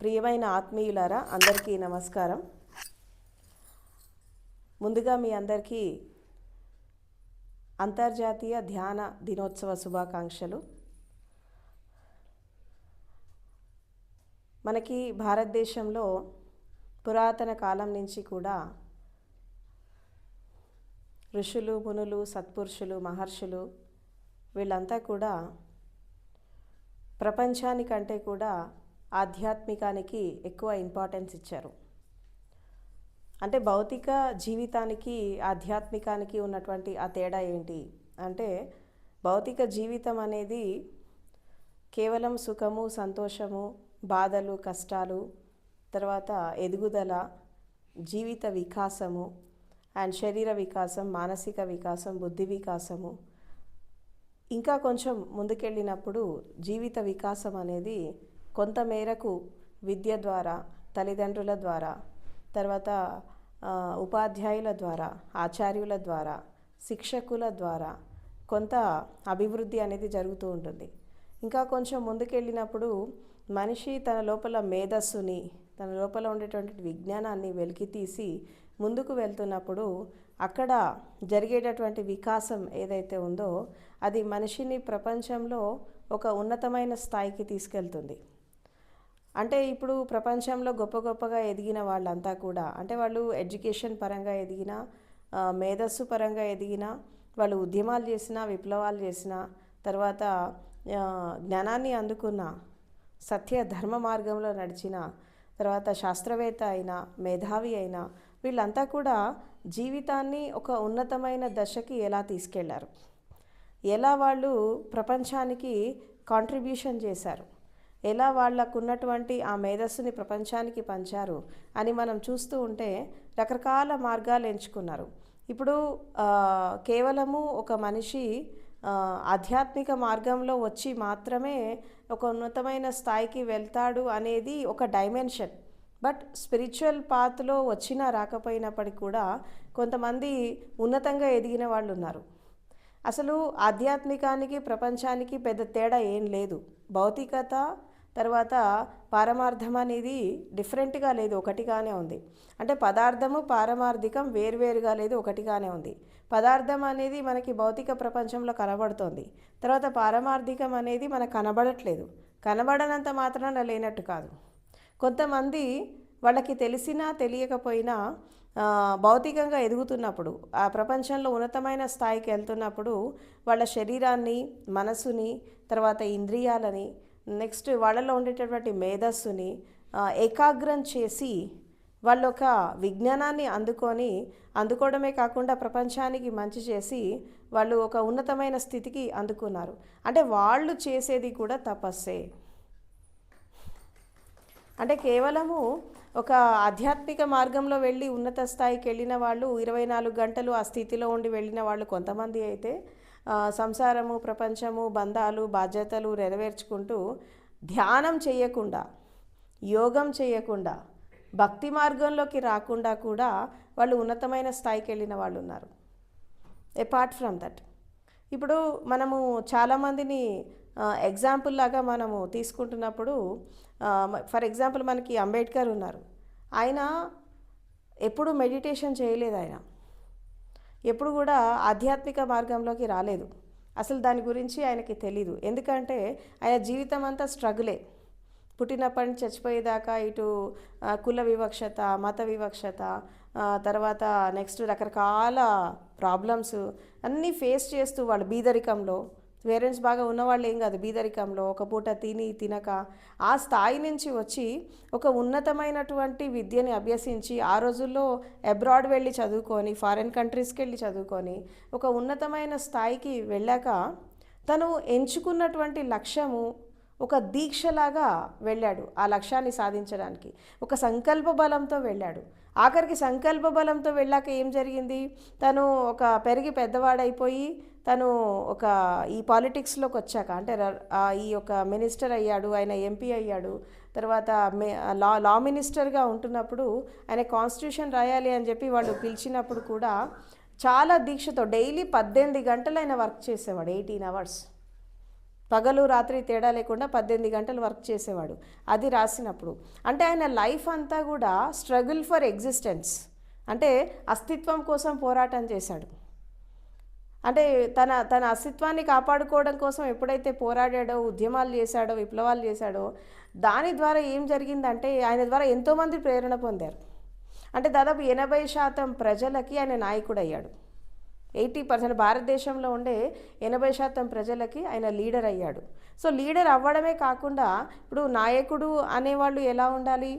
ప్రియమైన ఆత్మీయులారా, అందరికీ నమస్కారం. ముందుగా మీ అందరికీ అంతర్జాతీయ ధ్యాన దినోత్సవ శుభాకాంక్షలు. మనకి భారతదేశంలో పురాతన కాలం నుంచి కూడా ఋషులు, మునులు, సత్పురుషులు, మహర్షులు వీళ్ళంతా కూడా ప్రపంచానికంటే కూడా ఆధ్యాత్మికానికి ఎక్కువ ఇంపార్టెన్స్ ఇచ్చారు. అంటే భౌతిక జీవితానికి ఆధ్యాత్మికానికి ఉన్నటువంటి ఆ తేడా ఏంటి అంటే, భౌతిక జీవితం అనేది కేవలం సుఖము, సంతోషము, బాధలు, కష్టాలు, తర్వాత ఎదుగుదల, జీవిత వికాసము అండ్ శరీర వికాసం, మానసిక వికాసం, బుద్ధి వికాసము, ఇంకా కొంచెం ముందుకెళ్ళినప్పుడు జీవిత వికాసం అనేది కొంతమేరకు విద్య ద్వారా, తల్లిదండ్రుల ద్వారా, తర్వాత ఉపాధ్యాయుల ద్వారా, ఆచార్యుల ద్వారా, శిక్షకుల ద్వారా కొంత అభివృద్ధి అనేది జరుగుతూ ఉంటుంది. ఇంకా కొంచెం ముందుకెళ్ళినప్పుడు మనిషి తన లోపల మేధస్సుని, తన లోపల ఉండేటువంటి విజ్ఞానాన్ని వెలికితీసి ముందుకు వెళ్తున్నప్పుడు అక్కడ జరిగేటటువంటి వికాసం ఏదైతే ఉందో అది మనిషిని ప్రపంచంలో ఒక ఉన్నతమైన స్థాయికి తీసుకెళ్తుంది. అంటే ఇప్పుడు ప్రపంచంలో గొప్ప గొప్పగా ఎదిగిన వాళ్ళంతా కూడా, అంటే వాళ్ళు ఎడ్యుకేషన్ పరంగా ఎదిగినా, మేధస్సు పరంగా ఎదిగినా, వాళ్ళు ఉద్యమాలు చేసినా, విప్లవాలు చేసినా, తర్వాత జ్ఞానాన్ని అందుకున్న, సత్య ధర్మ మార్గంలో నడిచిన, తర్వాత శాస్త్రవేత్త అయినా, మేధావి అయినా, వీళ్ళంతా కూడా జీవితాన్ని ఒక ఉన్నతమైన దశకి ఎలా తీసుకెళ్లారు, ఎలా వాళ్ళు ప్రపంచానికి కాంట్రిబ్యూషన్ చేశారు, ఎలా వాళ్ళకు ఉన్నటువంటి ఆ మేధస్సుని ప్రపంచానికి పంచారు అని మనం చూస్తూ ఉంటే రకరకాల మార్గాలు ఎంచుకున్నారు. ఇప్పుడు కేవలము ఒక మనిషి ఆధ్యాత్మిక మార్గంలో వచ్చి మాత్రమే ఒక ఉన్నతమైన స్థాయికి వెళ్తాడు అనేది ఒక డైమెన్షన్. బట్ స్పిరిచువల్ పాత్లో వచ్చినా రాకపోయినప్పటికీ కూడా కొంతమంది ఉన్నతంగా ఎదిగిన వాళ్ళు ఉన్నారు. అసలు ఆధ్యాత్మికానికి ప్రపంచానికి పెద్ద తేడా ఏం లేదు. భౌతికత తర్వాత పారమార్థం అనేది డిఫరెంట్గా లేదు, ఒకటిగానే ఉంది. అంటే పదార్థము, పారమార్థికం వేరువేరుగా లేదు, ఒకటిగానే ఉంది. పదార్థం అనేది మనకి భౌతిక ప్రపంచంలో కనబడుతోంది, తర్వాత పారమార్థికం అనేది మనకు కనబడట్లేదు. కనబడనంత మాత్రాన లేనట్టు కాదు. కొంతమంది వాళ్ళకి తెలిసినా తెలియకపోయినా భౌతికంగా ఎదుగుతున్నప్పుడు, ఆ ప్రపంచంలో ఉన్నతమైన స్థాయికి వెళ్తున్నప్పుడు వాళ్ళ శరీరాన్ని, మనసుని, తర్వాత ఇంద్రియాలని, నెక్స్ట్ వాళ్ళలో ఉండేటటువంటి మేధస్సుని ఏకాగ్రం చేసి వాళ్ళు ఒక విజ్ఞానాన్ని అందుకోవడమే కాకుండా ప్రపంచానికి మంచి చేసి వాళ్ళు ఒక ఉన్నతమైన స్థితికి అందుకున్నారు. అంటే వాళ్ళు చేసేది కూడా తపస్సే. అంటే కేవలము ఒక ఆధ్యాత్మిక మార్గంలో వెళ్ళి ఉన్నత స్థాయికి వెళ్ళిన వాళ్ళు 24 గంటలు ఆ స్థితిలో ఉండి వెళ్ళిన వాళ్ళు కొంతమంది అయితే, సంసారము, ప్రపంచము, బంధాలు, బాధ్యతలు నెరవేర్చుకుంటూ ధ్యానం చేయకుండా, యోగం చేయకుండా, భక్తి మార్గంలోకి రాకుండా కూడా వాళ్ళు ఉన్నతమైన స్థాయికి వెళ్ళిన వాళ్ళు ఉన్నారు. అపార్ట్ ఫ్రమ్ దట్, ఇప్పుడు మనము చాలామందిని ఎగ్జాంపుల్ లాగా మనము తీసుకుంటున్నప్పుడు, ఫర్ ఎగ్జాంపుల్ మనకి అంబేద్కర్ ఉన్నారు. ఆయన ఎప్పుడు మెడిటేషన్ చేయలేదు, ఆయన ఎప్పుడు కూడా ఆధ్యాత్మిక మార్గంలోకి రాలేదు. అసలు దాని గురించి ఆయనకి తెలీదు. ఎందుకంటే ఆయన జీవితం అంతా స్ట్రగులే. పుట్టినప్పటి నుంచి చచ్చిపోయేదాకా ఇటు కుల వివక్షత, మత వివక్షత, తర్వాత నెక్స్ట్ రకరకాల ప్రాబ్లమ్స్ అన్నీ ఫేస్ చేస్తూ వాళ్ళు బీదరికంలో, పేరెంట్స్ బాగా ఉన్నవాళ్ళు ఏం కాదు, బీదరికంలో ఒక పూట తినక ఆ స్థాయి నుంచి వచ్చి ఒక ఉన్నతమైనటువంటి విద్యని అభ్యసించి ఆ రోజుల్లో అబ్రాడ్ వెళ్ళి చదువుకొని, ఫారిన్ కంట్రీస్కి వెళ్ళి చదువుకొని ఒక ఉన్నతమైన స్థాయికి వెళ్ళాక తను ఎంచుకున్నటువంటి లక్ష్యము ఒక దీక్షలాగా వెళ్ళాడు. ఆ లక్ష్యాన్ని సాధించడానికి ఒక సంకల్ప బలంతో వెళ్ళాడు. ఆఖరికి సంకల్ప బలంతో వెళ్ళాక ఏం జరిగింది, తను ఒక పెరిగి పెద్దవాడైపోయి తను ఒక ఈ పాలిటిక్స్లోకి వచ్చాక, అంటే ఈ యొక్క మినిస్టర్ అయ్యాడు, ఆయన ఎంపీ అయ్యాడు. తర్వాత లా మినిస్టర్గా ఉంటున్నప్పుడు ఆయన కాన్స్టిట్యూషన్ రాయాలి అని చెప్పి వాళ్ళు పిలిచినప్పుడు కూడా చాలా దీక్షతో డైలీ 18 గంటలు ఆయన వర్క్ చేసేవాడు, 18 hours. పగలు రాత్రి తేడా లేకుండా 18 గంటలు వర్క్ చేసేవాడు అది రాసినప్పుడు. అంటే ఆయన లైఫ్ అంతా కూడా స్ట్రగుల్ ఫర్ ఎగ్జిస్టెన్స్, అంటే అస్తిత్వం కోసం పోరాటం చేశాడు. అంటే తన తన అస్తిత్వాన్ని కాపాడుకోవడం కోసం ఎప్పుడైతే పోరాడాడో, ఉద్యమాలు చేశాడో, విప్లవాలు చేశాడో, దాని ద్వారా ఏం జరిగిందంటే ఆయన ద్వారా ఎంతోమంది ప్రేరణ పొందారు. అంటే దాదాపు 80% ప్రజలకి ఆయన నాయకుడు అయ్యాడు. 80% భారతదేశంలో ఉండే 80% ప్రజలకి ఆయన లీడర్ అయ్యాడు. సో లీడర్ అవ్వడమే కాకుండా ఇప్పుడు నాయకుడు అనేవాళ్ళు ఎలా ఉండాలి,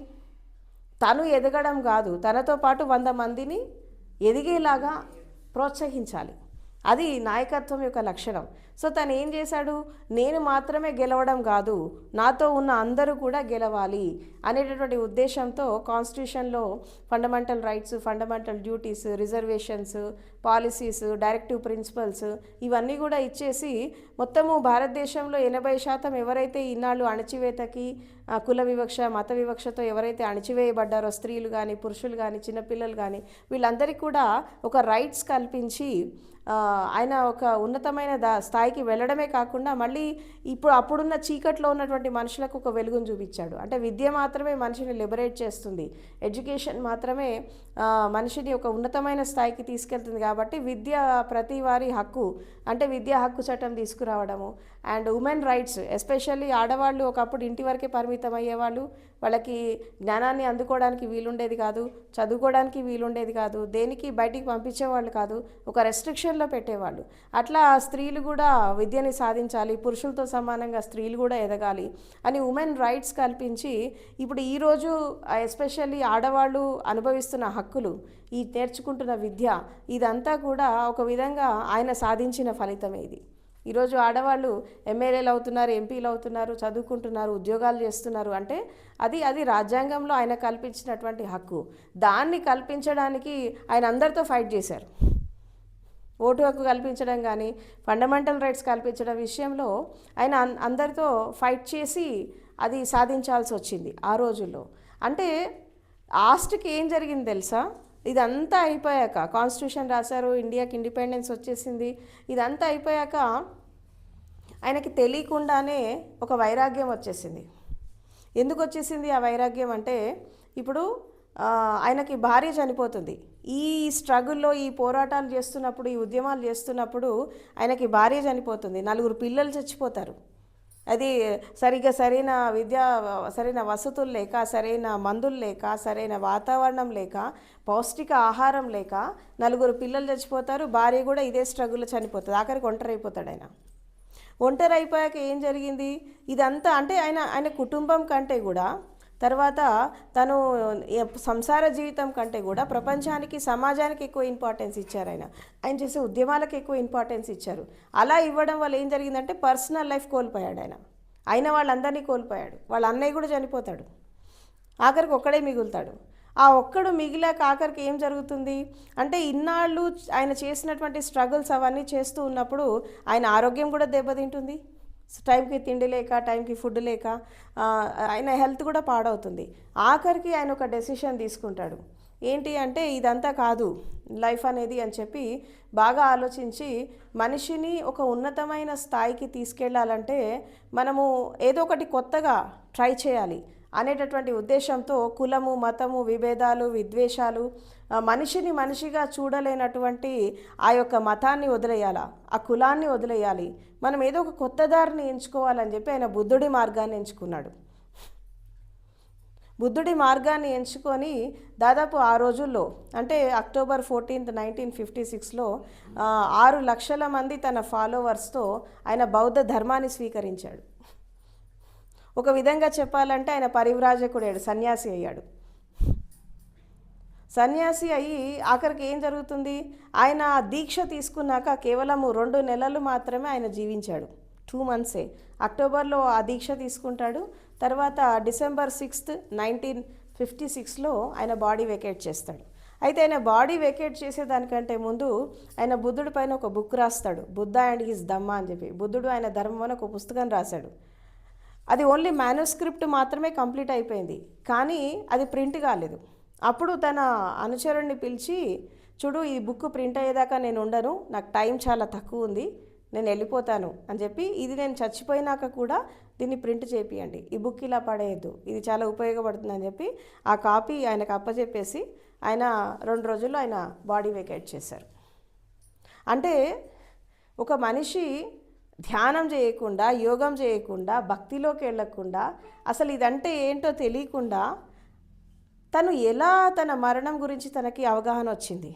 తను ఎదగడం కాదు, తనతో పాటు 100 మందిని ఎదిగేలాగా ప్రోత్సహించాలి. అది నాయకత్వం యొక్క లక్షణం. సో తను ఏం చేశాడు, నేను మాత్రమే గెలవడం కాదు, నాతో ఉన్న అందరూ కూడా గెలవాలి అనేటటువంటి ఉద్దేశంతో కాన్స్టిట్యూషన్లో fundamental rights, fundamental duties, reservations, policies, directive principles ఇవన్నీ కూడా ఇచ్చేసి మొత్తము భారతదేశంలో 80% ఎవరైతే ఇన్నాళ్ళు అణచివేతకి, కుల వివక్ష, మత వివక్షతో ఎవరైతే అణచివేయబడ్డారో, స్త్రీలు కానీ, పురుషులు కానీ, చిన్నపిల్లలు కానీ, వీళ్ళందరికీ కూడా ఒక రైట్స్ కల్పించి ఆయన ఒక ఉన్నతమైన స్థాయికి వెళ్ళడమే కాకుండా మళ్ళీ అప్పుడున్న చీకట్లో ఉన్నటువంటి మనుషులకు ఒక వెలుగును చూపించాడు. అంటే విద్య మాత్రమే మనిషిని లిబరేట్ చేస్తుంది, ఎడ్యుకేషన్ మాత్రమే మనిషిని ఒక ఉన్నతమైన స్థాయికి తీసుకెళ్తుంది. కాబట్టి విద్య ప్రతి వారి హక్కు, అంటే విద్యా హక్కు చట్టం తీసుకురావడము. అండ్ ఉమెన్ రైట్స్, ఎస్పెషల్లీ ఆడవాళ్ళు ఒకప్పుడు ఇంటి వరకే పరిమితం అయ్యేవాళ్ళు, వాళ్ళకి జ్ఞానాన్ని అందుకోవడానికి వీలుండేది కాదు, చదువుకోవడానికి వీలుండేది కాదు, దేనికి బయటికి పంపించేవాళ్ళు కాదు, ఒక రెస్ట్రిక్షన్లో పెట్టేవాళ్ళు. అట్లా స్త్రీలు కూడా విద్యని సాధించాలి, పురుషులతో సమానంగా స్త్రీలు కూడా ఎదగాలి అని ఉమెన్ రైట్స్ కల్పించి ఇప్పుడు ఈరోజు ఎస్పెషల్లీ ఆడవాళ్ళు అనుభవిస్తున్న హక్కులు, ఈ నేర్చుకుంటున్న విద్య, ఇదంతా కూడా ఒక విధంగా ఆయన సాధించిన ఫలితమే ఇది. ఈరోజు ఆడవాళ్ళు ఎమ్మెల్యేలు అవుతున్నారు, ఎంపీలు అవుతున్నారు, చదువుకుంటున్నారు, ఉద్యోగాలు చేస్తున్నారు. అంటే అది రాజ్యాంగంలో ఆయన కల్పించినటువంటి హక్కు. దాన్ని కల్పించడానికి ఆయన అందరితో ఫైట్ చేశారు. ఓటు హక్కు కల్పించడం కానీ, ఫండమెంటల్ రైట్స్ కల్పించడం విషయంలో ఆయన అందరితో ఫైట్ చేసి అది సాధించాల్సి వచ్చింది ఆ రోజుల్లో. అంటే లాస్ట్కి ఏం జరిగింది తెలుసా, ఇదంతా అయిపోయాక కాన్స్టిట్యూషన్ రాశారు, ఇండియాకి ఇండిపెండెన్స్ వచ్చేసింది, ఇదంతా అయిపోయాక ఆయనకి తెలియకుండానే ఒక వైరాగ్యం వచ్చేసింది. ఎందుకు వచ్చేసింది ఆ వైరాగ్యం అంటే, ఇప్పుడు ఆయనకి భార్య చనిపోతుంది. ఈ స్ట్రగుల్లో, ఈ పోరాటాలు చేస్తున్నప్పుడు, ఈ ఉద్యమాలు చేస్తున్నప్పుడు ఆయనకి భార్య చనిపోతుంది, 4 పిల్లలు చచ్చిపోతారు. అది సరైన విద్య, సరైన వసతులు లేక, సరైన మందులు లేక, సరైన వాతావరణం లేక, పౌష్టిక ఆహారం లేక 4 పిల్లలు చచ్చిపోతారు. భార్య కూడా ఇదే స్ట్రగుల్లో చనిపోతుంది. ఆఖరికి ఒంటరి అయిపోతాడు ఆయన. ఒంటరి అయిపోయాక ఏం జరిగింది, ఇదంతా అంటే ఆయన కుటుంబం కంటే కూడా, తర్వాత తను సంసార జీవితం కంటే కూడా ప్రపంచానికి, సమాజానికి ఎక్కువ ఇంపార్టెన్స్ ఇచ్చారు. ఆయన చేసే ఉద్యమాలకు ఎక్కువ ఇంపార్టెన్స్ ఇచ్చారు. అలా ఇవ్వడం వల్ల ఏం జరిగిందంటే పర్సనల్ లైఫ్ కోల్పోయాడు ఆయన వాళ్ళందరినీ కోల్పోయాడు. వాళ్ళ అన్నయ్య కూడా చనిపోతాడు, ఆఖరికి ఒక్కడే మిగులుతాడు. ఆ ఒక్కడు మిగిలాక ఆఖరికి ఏం జరుగుతుంది అంటే, ఇన్నాళ్ళు ఆయన చేసినటువంటి స్ట్రగుల్స్ అవన్నీ చేస్తూ ఉన్నప్పుడు ఆయన ఆరోగ్యం కూడా దెబ్బతింటుంది. టైంకి తిండి లేక, టైంకి ఫుడ్ లేక ఆయన హెల్త్ కూడా పాడవుతుంది. ఆఖరికి ఆయన ఒక డెసిషన్ తీసుకుంటాడు. ఏంటి అంటే, ఇదంతా కాదు లైఫ్ అనేది అని చెప్పి బాగా ఆలోచించి, మనిషిని ఒక ఉన్నతమైన స్థాయికి తీసుకెళ్లాలంటే మనము ఏదో ఒకటి కొత్తగా ట్రై చేయాలి అనేటటువంటి ఉద్దేశంతో కులము, మతము, విభేదాలు, విద్వేషాలు, మనిషిని మనిషిగా చూడలేనటువంటి ఆ యొక్క మతాన్ని వదిలేయాలా, ఆ కులాన్ని వదిలేయాలి, మనం ఏదో ఒక కొత్త దారిని ఎంచుకోవాలని చెప్పి ఆయన బుద్ధుడి మార్గాన్ని ఎంచుకున్నాడు. బుద్ధుడి మార్గాన్ని ఎంచుకొని దాదాపు ఆ రోజుల్లో, అంటే అక్టోబర్ 14, 1956లో 6 లక్షల మంది తన ఫాలోవర్స్తో ఆయన బౌద్ధ ధర్మాన్ని స్వీకరించాడు. ఒక విధంగా చెప్పాలంటే ఆయన పరివ్రాజకుడు, సన్యాసి అయ్యాడు. సన్యాసి అయ్యి ఆఖరికి ఏం జరుగుతుంది, ఆయన దీక్ష తీసుకున్నాక కేవలం 2 నెలలు మాత్రమే ఆయన జీవించాడు. 2 months. అక్టోబర్లో ఆ దీక్ష తీసుకుంటాడు. తర్వాత డిసెంబర్ 6, 1956లో ఆయన బాడీ వెకేట్ చేస్తాడు. అయితే ఆయన బాడీ వెకేట్ చేసేదానికంటే ముందు ఆయన బుద్ధుడి పైన ఒక బుక్ రాస్తాడు, బుద్ధ అండ్ హిస్ ధమ్మ అని చెప్పి. బుద్ధుడు ఆయన ధర్మం అని ఒక పుస్తకం రాశాడు. అది ఓన్లీ మ్యానుస్క్రిప్ట్ మాత్రమే కంప్లీట్ అయిపోయింది, కానీ అది ప్రింట్ కాలేదు. అప్పుడు తన అనుచరుణ్ణి పిలిచి, చూడు, ఈ బుక్ ప్రింట్ అయ్యేదాకా నేను ఉండను, నాకు టైం చాలా తక్కువ ఉంది, నేను వెళ్ళిపోతాను అని చెప్పి, ఇది నేను చచ్చిపోయినాక కూడా దీన్ని ప్రింట్ చేపియండి, ఈ బుక్ ఇలా పడేయద్దు, ఇది చాలా ఉపయోగపడుతుందని చెప్పి ఆ కాపీ ఆయనకు అప్పచెప్పేసి ఆయన 2 రోజుల్లో ఆయన బాడీ వేకేట్ చేశారు. అంటే ఒక మనిషి ధ్యానం చేయకుండా, యోగం చేయకుండా, భక్తిలోకి వెళ్ళకుండా, అసలు ఇదంటే ఏంటో తెలియకుండా తను ఎలా తన మరణం గురించి తనకి అవగాహన వచ్చింది,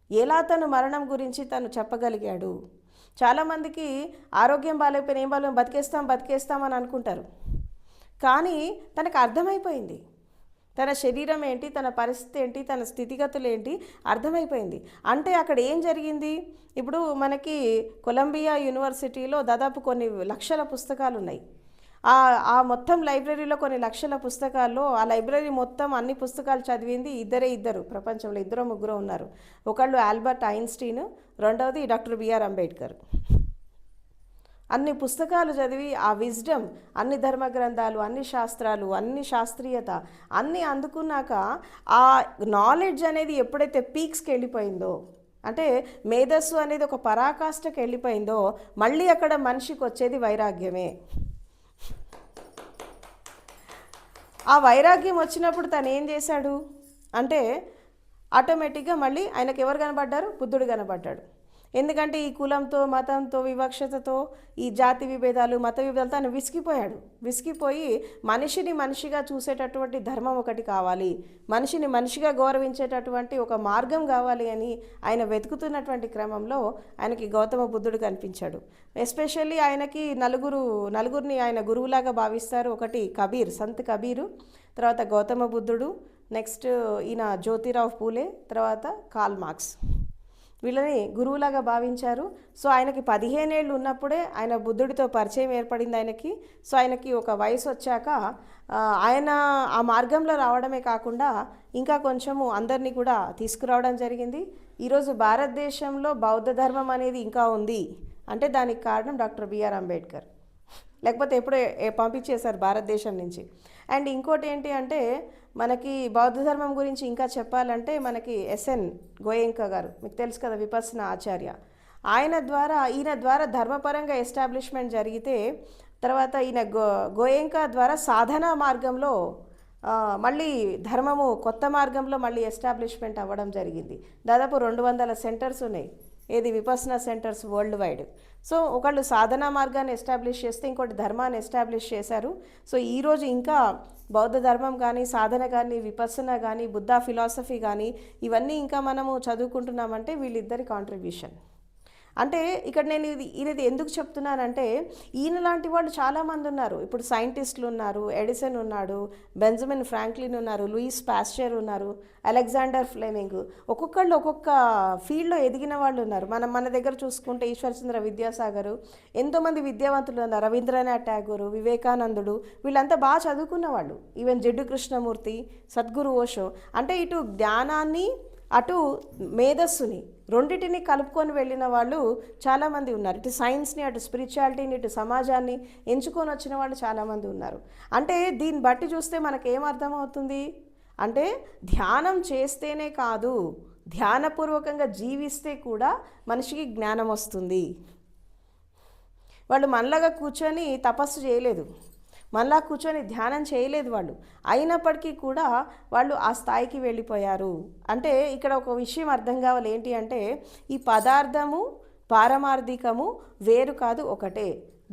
ఎలా తను మరణం గురించి తను చెప్పగలిగాడు. చాలామందికి ఆరోగ్యం బాగాలేకపోయినా ఏం బాగా బతికేస్తాం అని అనుకుంటారు. కానీ తనకు అర్థమైపోయింది తన శరీరం ఏంటి, తన పరిస్థితి ఏంటి, తన స్థితిగతులు ఏంటి అర్థమైపోయింది. అంటే అక్కడ ఏం జరిగింది, ఇప్పుడు మనకి కొలంబియా యూనివర్సిటీలో దాదాపు కొన్ని లక్షల పుస్తకాలు ఉన్నాయి. ఆ మొత్తం లైబ్రరీలో కొన్ని లక్షల పుస్తకాల్లో ఆ లైబ్రరీ మొత్తం అన్ని పుస్తకాలు చదివింది ఇద్దరు ప్రపంచంలో 2-3 ఉన్నారు. ఒకళ్ళు ఆల్బర్ట్ ఐన్స్టీన్, రెండవది డాక్టర్ బిఆర్ అంబేద్కర్. అన్ని పుస్తకాలు చదివి ఆ విజ్డమ్, అన్ని ధర్మ గ్రంథాలు, అన్ని శాస్త్రాలు, అన్ని శాస్త్రీయత అన్నీ అందుకున్నాక ఆ నాలెడ్జ్ అనేది ఎప్పుడైతే పీక్స్కి వెళ్ళిపోయిందో, అంటే మేధస్సు అనేది ఒక పరాకాష్ఠకి వెళ్ళిపోయిందో, మళ్ళీ అక్కడ మనిషికి వచ్చేది వైరాగ్యమే. ఆ వైరాగ్యం వచ్చినప్పుడు తను ఏం చేశాడు అంటే ఆటోమేటిక్గా మళ్ళీ ఆయనకు ఎవరు కనబడ్డారు, బుద్ధుడు కనబడ్డాడు. ఎందుకంటే ఈ కులంతో, మతంతో, వివక్షతతో, ఈ జాతి విభేదాలు, మత విభేదాలతో ఆయన విసిగిపోయి మనిషిని మనిషిగా చూసేటటువంటి ధర్మం ఒకటి కావాలి, మనిషిని మనిషిగా గౌరవించేటటువంటి ఒక మార్గం కావాలి అని ఆయన వెతుకుతున్నటువంటి క్రమంలో ఆయనకి గౌతమ బుద్ధుడు కనిపించాడు. ఎస్పెషల్లీ ఆయనకి నలుగురిని ఆయన గురువులాగా భావిస్తారు. ఒకటి కబీర్, సంత్ కబీరు, తర్వాత గౌతమ బుద్ధుడు, నెక్స్ట్ ఈయన జ్యోతిరావు పూలే, తర్వాత కార్ల్ మార్క్స్. వీళ్ళని గురువులాగా భావించారు. సో ఆయనకి 15 ఏళ్ళు ఉన్నప్పుడే ఆయన బుద్ధుడితో పరిచయం ఏర్పడింది ఆయనకి. సో ఆయనకి ఒక వయసు వచ్చాక ఆయన ఆ మార్గంలో రావడమే కాకుండా ఇంకా కొంచెము అందరినీ కూడా తీసుకురావడం జరిగింది. ఈరోజు భారతదేశంలో బౌద్ధ ధర్మం అనేది ఇంకా ఉంది అంటే దానికి కారణం డాక్టర్ బిఆర్ అంబేద్కర్, లేకపోతే ఎప్పుడో పంపించేశారు భారతదేశం నుంచి. అండ్ ఇంకోటి ఏంటి అంటే మనకి బౌద్ధ ధర్మం గురించి ఇంకా చెప్పాలంటే మనకి ఎస్ఎన్ గోయంకా గారు, మీకు తెలుసు కదా, విపස්සన ఆచార్య. ఈయన ద్వారా ధర్మపరంగా ఎస్టాబ్లిష్మెంట్ జరిగితే తర్వాత ఈయన గోయంకా ద్వారా సాధనా మార్గంలో మళ్ళీ ధర్మము కొత్త మార్గంలో మళ్ళీ ఎస్టాబ్లిష్మెంట్ అవ్వడం జరిగింది. దాదాపు 200 సెంటర్స్ ఉన్నాయి, ఏది విపස්සన సెంటర్స్ వరల్డ్ వైడ్. సో ఒకళ్ళు సాధనా మార్గాన్ని ఎస్టాబ్లిష్ చేస్తే ఇంకోటి ధర్మాన్ని ఎస్టాబ్లిష్ చేశారు. సో ఈరోజు ఇంకా బౌద్ధ ధర్మం కానీ, సాధన కానీ, విపස්සన కానీ, బుద్ధ ఫిలాసఫీ కానీ ఇవన్నీ ఇంకా మనము చదువుకుంటున్నామంటే వీళ్ళిద్దరి కాంట్రిబ్యూషన్. అంటే ఇక్కడ నేను ఇది ఎందుకు చెప్తున్నానంటే ఈయన లాంటి వాళ్ళు చాలామంది ఉన్నారు. ఇప్పుడు సైంటిస్టులు ఉన్నారు, ఎడిసన్ ఉన్నాడు, బెంజమిన్ ఫ్రాంక్లిన్ ఉన్నారు, లూయిస్ పాస్చర్ ఉన్నారు, అలెగ్జాండర్ ఫ్లెమింగ్, ఒక్కొక్కళ్ళు ఒక్కొక్క ఫీల్డ్లో ఎదిగిన వాళ్ళు ఉన్నారు. మన దగ్గర చూసుకుంటే ఈశ్వర్చంద్ర విద్యాసాగర్, ఎంతోమంది విద్యావంతులు ఉన్నారు, రవీంద్రనాథ్ ఠాగూర్, వివేకానందుడు, వీళ్ళంతా బాగా చదువుకున్న వాళ్ళు. ఈవెన్ జిడ్డు కృష్ణమూర్తి, సద్గురు ఓషో. అంటే ఇటు జ్ఞానాన్ని అటు మేధస్సుని రెండింటిని కలుపుకొని వెళ్ళిన వాళ్ళు చాలామంది ఉన్నారు. ఇటు సైన్స్ని, అటు స్పిరిచువాలిటీని, ఇటు సమాజాన్ని ఎంచుకొని వచ్చిన వాళ్ళు చాలామంది ఉన్నారు. అంటే దీన్ని బట్టి చూస్తే మనకేమర్థమవుతుంది అంటే ధ్యానం చేస్తేనే కాదు, ధ్యానపూర్వకంగా జీవిస్తే కూడా మనిషికి జ్ఞానం వస్తుంది. వాళ్ళు మనలాగా కూర్చొని తపస్సు చేయలేదు, మనలా కూర్చొని ధ్యానం చేయలేదు వాళ్ళు, అయినప్పటికీ కూడా వాళ్ళు ఆ స్థాయికి వెళ్ళిపోయారు. అంటే ఇక్కడ ఒక విషయం అర్థం కావాలి, ఏంటి అంటే ఈ పదార్థము పారమార్థికము వేరు కాదు, ఒకటే.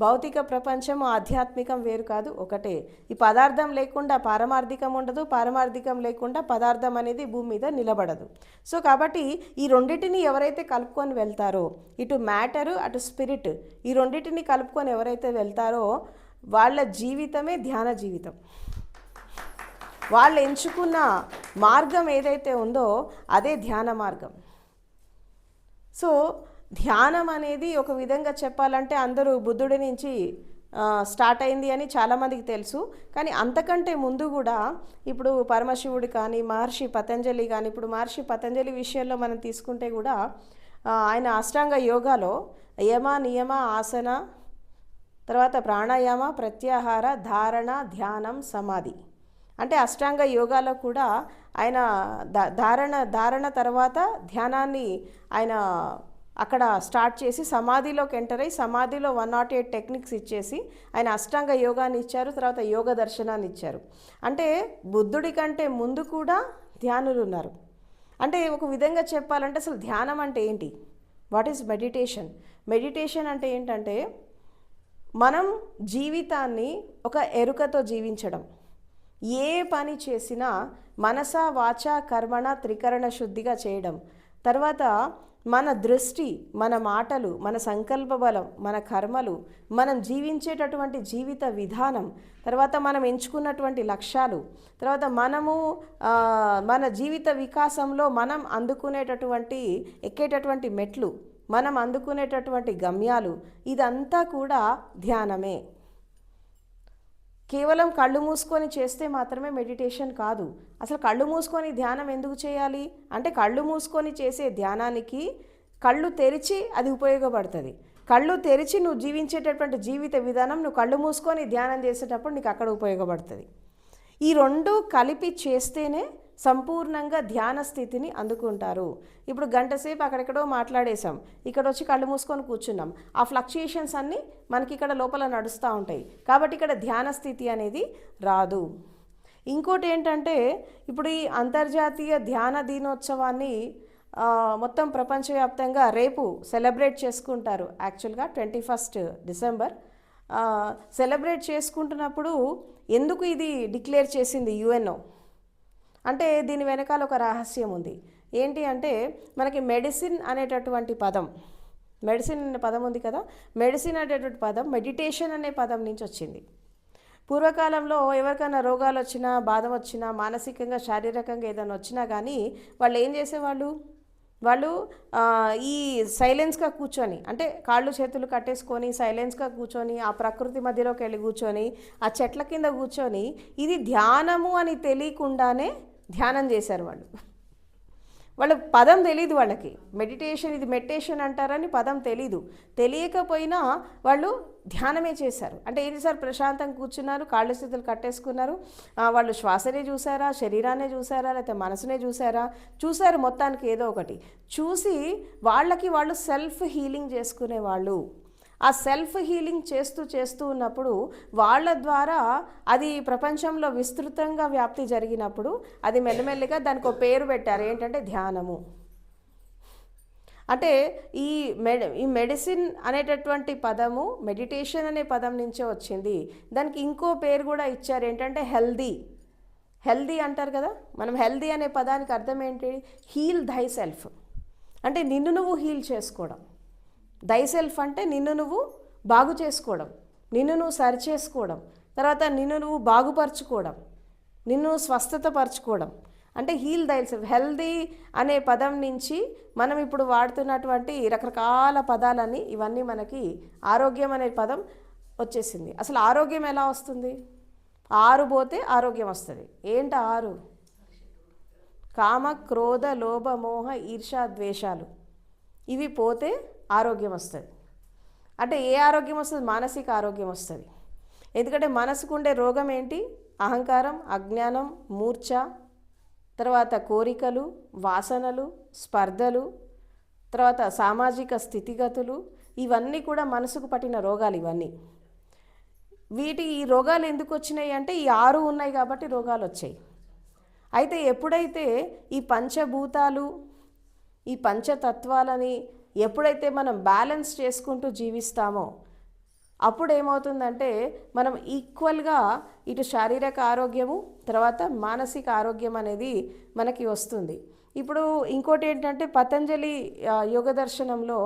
భౌతిక ప్రపంచము ఆధ్యాత్మికం వేరు కాదు, ఒకటే. ఈ పదార్థం లేకుండా పారమార్థికం ఉండదు, పారమార్థికం లేకుండా పదార్థం అనేది భూమి మీద నిలబడదు. సో కాబట్టి ఈ రెండింటిని ఎవరైతే కలుపుకొని వెళ్తారో, ఇటు మ్యాటరు అటు స్పిరిట్, ఈ రెండింటిని కలుపుకొని ఎవరైతే వెళ్తారో వాళ్ళ జీవితమే ధ్యాన జీవితం. వాళ్ళు ఎంచుకున్న మార్గం ఏదైతే ఉందో అదే ధ్యాన మార్గం. సో ధ్యానం అనేది ఒక విధంగా చెప్పాలంటే అందరూ బుద్ధుడి నుంచి స్టార్ట్ అయింది అని చాలామందికి తెలుసు. కానీ అంతకంటే ముందు కూడా ఇప్పుడు పరమశివుడు కానీ, మహర్షి పతంజలి కానీ, ఇప్పుడు మహర్షి పతంజలి విషయంలో మనం తీసుకుంటే కూడా ఆయన అష్టాంగ యోగాలో యమ, నియమ, ఆసన, తర్వాత ప్రాణాయామ, ప్రత్యాహార, ధారణ, ధ్యానం, సమాధి, అంటే అష్టాంగ యోగాలో కూడా ఆయన ధారణ తర్వాత ధ్యానాన్ని ఆయన అక్కడ స్టార్ట్ చేసి సమాధిలోకి ఎంటర్ అయ్యి సమాధిలో 108 టెక్నిక్స్ ఇచ్చేసి ఆయన అష్టాంగ యోగాన్ని ఇచ్చారు, తర్వాత యోగ దర్శనాన్ని ఇచ్చారు. అంటే బుద్ధుడి కంటే ముందు కూడా ధ్యానులు ఉన్నారు. అంటే ఒక విధంగా చెప్పాలంటే అసలు ధ్యానం అంటే ఏంటి? What is meditation? మెడిటేషన్ అంటే ఏంటంటే మనం జీవితాన్ని ఒక ఎరుకతో జీవించడం. ఏ పని చేసినా మనస వాచ కర్మణ త్రికరణ శుద్ధిగా చేయడం. తర్వాత మన దృష్టి, మన మాటలు, మన సంకల్ప బలం, మన కర్మలు, మనం జీవించేటటువంటి జీవిత విధానం, తర్వాత మనం ఎంచుకున్నటువంటి లక్ష్యాలు, తర్వాత మనము మన జీవిత వికాసంలో మనం అందుకునేటటువంటి ఎక్కేటటువంటి మెట్లు, మనం అందుకునేటటువంటి గమ్యాలు, ఇదంతా కూడా ధ్యానమే. కేవలం కళ్ళు మూసుకొని చేస్తే మాత్రమే మెడిటేషన్ కాదు. అసలు కళ్ళు మూసుకొని ధ్యానం ఎందుకు చేయాలి అంటే, కళ్ళు మూసుకొని చేసే ధ్యానానికి కళ్ళు తెరిచి అది ఉపయోగపడుతుంది. కళ్ళు తెరిచి నువ్వు జీవించేటటువంటి జీవిత విధానం నువ్వు కళ్ళు మూసుకొని ధ్యానం చేసేటప్పుడు నీకు అక్కడ ఉపయోగపడుతుంది. ఈ రెండు కలిపి చేస్తేనే సంపూర్ణంగా ధ్యాన స్థితిని అందుకుంటారు. ఇప్పుడు గంట సేపు అక్కడెక్కడో మాట్లాడేసాం, ఇక్కడ వచ్చి కళ్ళు మూసుకొని కూర్చున్నాం. ఆ ఫ్లక్చుయేషన్స్ అన్నీ మనకి ఇక్కడ లోపల నడుస్తూ ఉంటాయి. కాబట్టి ఇక్కడ ధ్యాన స్థితి అనేది రాదు. ఇంకోటి ఏంటంటే, ఇప్పుడు ఈ అంతర్జాతీయ ధ్యాన దినోత్సవాన్ని మొత్తం ప్రపంచవ్యాప్తంగా రేపు సెలబ్రేట్ చేసుకుంటారు. యాక్చువల్గా 21 డిసెంబర్ సెలబ్రేట్ చేసుకుంటున్నప్పుడు ఎందుకు ఇది డిక్లేర్ చేసింది యుఎన్ఓ అంటే, దీని వెనకాల ఒక రహస్యం ఉంది. ఏంటి అంటే, మనకి మెడిసిన్ అనేటటువంటి పదం, మెడిసిన్ అనే పదం ఉంది కదా, మెడిసిన్ అనేటటువంటి పదం మెడిటేషన్ అనే పదం నుంచి వచ్చింది. పూర్వకాలంలో ఎవరికైనా రోగాలు వచ్చినా, బాధ వచ్చినా, మానసికంగా శారీరకంగా ఏదైనా వచ్చినా కానీ వాళ్ళు ఏం చేసేవాళ్ళు, వాళ్ళు ఈ సైలెన్స్గా కూర్చొని, అంటే కాళ్ళు చేతులు కట్టేసుకొని సైలెన్స్గా కూర్చొని ఆ ప్రకృతి మధ్యలోకి వెళ్ళి కూర్చొని ఆ చెట్ల కింద కూర్చొని ఇది ధ్యానము అని తెలియకుండానే ధ్యానం చేశారు. వాళ్ళ పదం తెలీదు వాళ్ళకి. మెడిటేషన్, ఇది మెడిటేషన్ అంటారని పదం తెలీదు. తెలియకపోయినా వాళ్ళు ధ్యానమే చేశారు. అంటే ఏం చేశారు, ప్రశాంతంగా కూర్చున్నారు, కాళ్ళు చేతులు కట్టేసుకున్నారు. వాళ్ళు శ్వాసనే చూసారా, శరీరాన్నే చూసారా, లేకపోతే మనసునే చూసారు మొత్తానికి ఏదో ఒకటి చూసి వాళ్ళకి వాళ్ళు సెల్ఫ్ హీలింగ్ చేసుకునేవాళ్ళు. ఆ సెల్ఫ్ హీలింగ్ చేస్తూ ఉన్నప్పుడు వాళ్ళ ద్వారా అది ప్రపంచంలో విస్తృతంగా వ్యాప్తి జరిగినప్పుడు అది మెల్లమెల్లిగా దానికి ఒక పేరు పెట్టారు, ఏంటంటే ధ్యానము. అంటే ఈ మెడిసిన్ అనేటటువంటి పదము మెడిటేషన్ అనే పదం నుంచే వచ్చింది. దానికి ఇంకో పేరు కూడా ఇచ్చారు, ఏంటంటే హెల్దీ అంటారు కదా. మనం హెల్దీ అనే పదానికి అర్థం ఏంటి, హీల్ థై సెల్ఫ్, అంటే నిన్ను నువ్వు హీల్ చేసుకోవడం. థై సెల్ఫ్ అంటే నిన్ను నువ్వు బాగు చేసుకోవడం, నిన్ను నువ్వు సరి చేసుకోవడం, తర్వాత నిన్ను నువ్వు బాగుపరచుకోవడం, నిన్ను స్వస్థత పరచుకోవడం, అంటే హీల్ థై సెల్ఫ్. హెల్దీ అనే పదం నుంచి మనం ఇప్పుడు వాడుతున్నటువంటి రకరకాల పదాలని ఇవన్నీ మనకి ఆరోగ్యం అనే పదం వచ్చేసింది. అసలు ఆరోగ్యం ఎలా వస్తుంది? 6 పోతే ఆరోగ్యం వస్తుంది. ఏంటి 6? కామ క్రోధ లోభ మోహ ఈర్ష ద్వేషాలు, ఇవి పోతే ఆరోగ్యం వస్తుంది. అంటే ఏ ఆరోగ్యం వస్తుంది? మానసిక ఆరోగ్యం వస్తుంది. ఎందుకంటే మనసుకు ఉండే రోగం ఏంటి? అహంకారం, అజ్ఞానం, మూర్ఛ, తర్వాత కోరికలు, వాసనలు, స్పర్ధలు, తర్వాత సామాజిక స్థితిగతులు, ఇవన్నీ కూడా మనసుకు పట్టిన రోగాలు. ఇవన్నీ ఈ రోగాలు ఎందుకు వచ్చినాయి అంటే ఈ 6 ఉన్నాయి కాబట్టి రోగాలు వచ్చాయి. అయితే ఎప్పుడైతే ఈ పంచభూతాలు, ఈ పంచతత్వాలని ఎప్పుడైతే మనం బ్యాలెన్స్ చేసుకుంటూ జీవిస్తామో అప్పుడు ఏమవుతుందంటే మనం ఈక్వల్గా ఇటు శారీరక ఆరోగ్యము తర్వాత మానసిక ఆరోగ్యం అనేది మనకి వస్తుంది. ఇప్పుడు ఇంకోటి ఏంటంటే, పతంజలి యోగ దర్శనంలో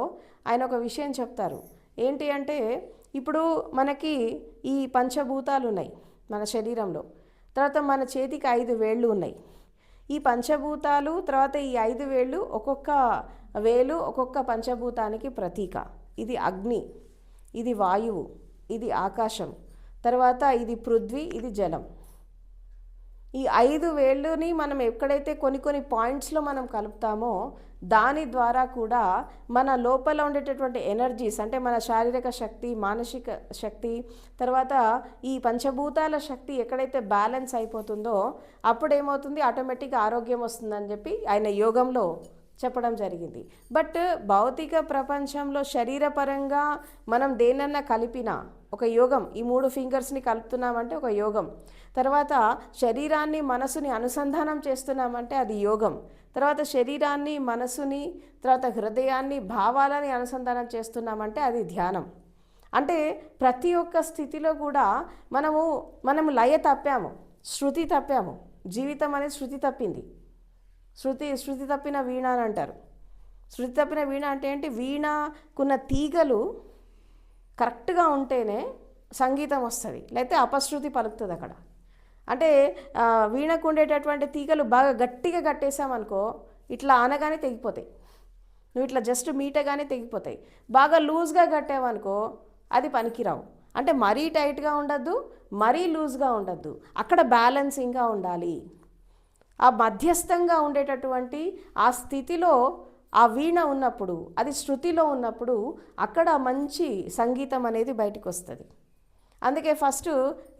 ఆయన ఒక విషయం చెప్తారు. ఏంటి అంటే, ఇప్పుడు మనకి ఈ పంచభూతాలు ఉన్నాయి మన శరీరంలో, తర్వాత మన చేతికి 5 వేళ్ళు ఉన్నాయి. ఈ పంచభూతాలు తర్వాత ఈ 5 వేళ్ళు, ఒక్కొక్క వేలు ఒక్కొక్క పంచభూతానికి ప్రతీక. ఇది అగ్ని, ఇది వాయువు, ఇది ఆకాశం, తర్వాత ఇది పృథ్వీ, ఇది జలం. ఈ 5 వేళ్ళని మనం ఎక్కడైతే కొన్ని పాయింట్స్లో మనం కలుపుతామో దాని ద్వారా కూడా మన లోపల ఉండేటటువంటి ఎనర్జీస్, అంటే మన శారీరక శక్తి, మానసిక శక్తి, తర్వాత ఈ పంచభూతాల శక్తి ఎక్కడైతే బ్యాలెన్స్ అయిపోతుందో అప్పుడు ఏమవుతుంది, ఆటోమేటిక్గా ఆరోగ్యం వస్తుందని చెప్పి ఆయన యోగంలో చెప్పడం జరిగింది. బట్ భౌతిక ప్రపంచంలో శరీరపరంగా మనం దేనన్నా కలిపినా ఒక యోగం, ఈ 3 ఫింగర్స్ని కలుపుతున్నామంటే ఒక యోగం. తర్వాత శరీరాన్ని మనసుని అనుసంధానం చేస్తున్నామంటే అది యోగం. తర్వాత శరీరాన్ని మనసుని తర్వాత హృదయాన్ని భావాలని అనుసంధానం చేస్తున్నామంటే అది ధ్యానం. అంటే ప్రతి ఒక్క స్థితిలో కూడా మనము లయ తప్పాము, శృతి తప్పాము. జీవితం అనేది శృతి తప్పింది. శృతి తప్పిన వీణ అని అంటారు. శృతి తప్పిన వీణ అంటే ఏంటి? వీణకున్న తీగలు కరెక్ట్గా ఉంటేనే సంగీతం వస్తుంది, లేకపోతే అపశృతి పలుకుతుంది అక్కడ. అంటే వీణకు ఉండేటటువంటి తీగలు బాగా గట్టిగా కట్టేసామనుకో, ఇట్లా అనగానే తెగిపోతాయి. నువ్వు ఇట్లా జస్ట్ మీటగానే తెగిపోతాయి. బాగా లూజ్గా కట్టావనుకో అది పనికిరావు. అంటే మరీ టైట్గా ఉండద్దు, మరీ లూజ్గా ఉండద్దు, అక్కడ బ్యాలెన్సింగ్గా ఉండాలి. ఆ మధ్యస్థంగా ఉండేటటువంటి ఆ స్థితిలో ఆ వీణ ఉన్నప్పుడు, అది శృతిలో ఉన్నప్పుడు అక్కడ మంచి సంగీతం అనేది బయటకు వస్తుంది. అందుకే ఫస్ట్